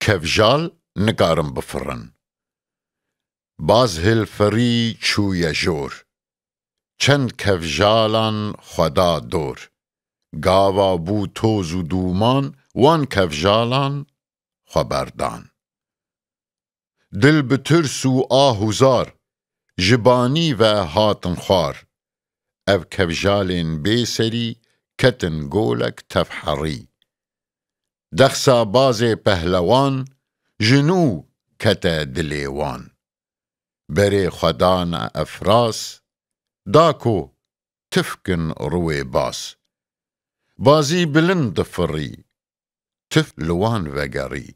کفجال نکارم بفرن. باز هلفری چوی جور، چند کفجالان خدا دور. گاوا بو توز و دومان، وان کفجالان خبردان. دل به ترس و آه و زار، جبانی و هاتن خوار. او کفجالین بیسری، کتن گولک تفحری. دخسا باز پهلوان، جنو کت دلیوان. بری خدان افراس، داکو تفکن روی باس. بازی بلند فری، تف لوان وگری.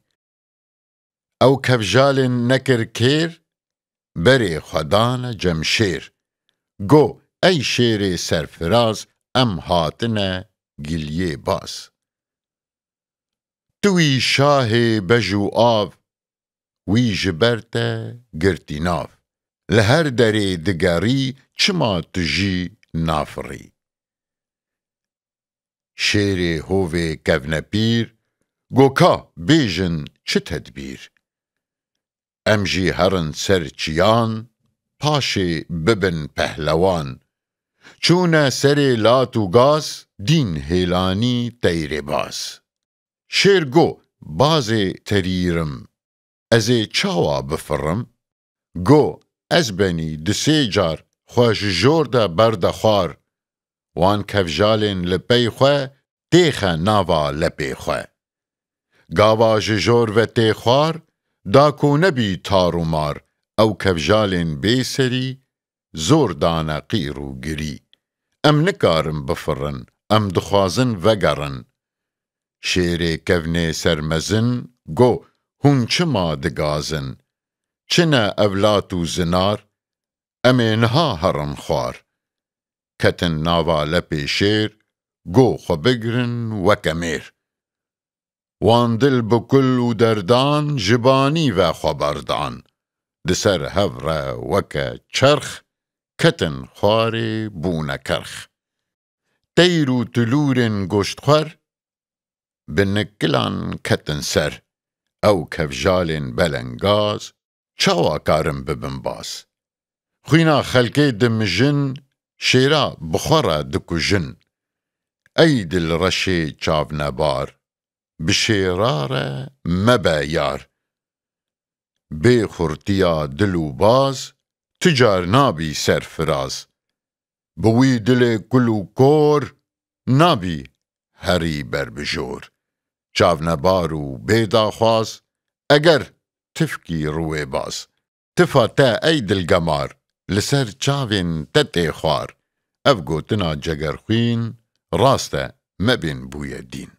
او کفجال نکر کیر، بری خدان جمشیر. گو ای شیر سرفراز، ام هاتنه گلیه باز. توی شاه بجو آو، وی جبرته گرتی ناف. لهر دری دگری، چما تجی نافری. شیر هوی کفنپیر، گو کا بیجن چه تدبیر. امجی هرن سر چیان، پاشی ببن پهلوان. چون سر لاتو گاز، دین هیلانی تیر باز. شیر گو باز تریرم، از چاوا بفرم. گو از بنی دسی جار، خوش جورده برده خوار. وان کفجالین لپی خواه، تیخه ناوا لپی خواه. گاوا جور و تی خوار، داکو نبی تارو مار. او کفجالین بیسری، زور دانه قیرو گری. ام نکارم بفرن، ام دخوازن وگرن. شیر کفنه سرمزن، گو هون چما دگازن. چنه اولاتو زنار، امینها هرن خوار. کتن ناوا لپی شیر، گو خو بگرن وکمیر. وان دل بکل و دردان، جبانی و خبردان. دسر هفره وک چرخ، کتن خواری بونه کرخ. تیرو تلورن گشت خور، بنکلان کتن سر. او کفجالین بلنگاز، چاوا کارم ببن باز. خوینا خلکی دمجن، شیرا بخورا دکو جن. ای دل رشی چاو نبار، بشیراره مبا یار. بی خورتیا دلو باز، تجار نابی سرفراز. بوی دل کلو کور، نابی هری بر بجور. چاو نبارو بیدا خواز، اگر تفکی روی باز. تفا تا ای دل گمار، لسر چاوین تتی خوار. اف گوتنا جگر خوین، راسته مبین بوی دین.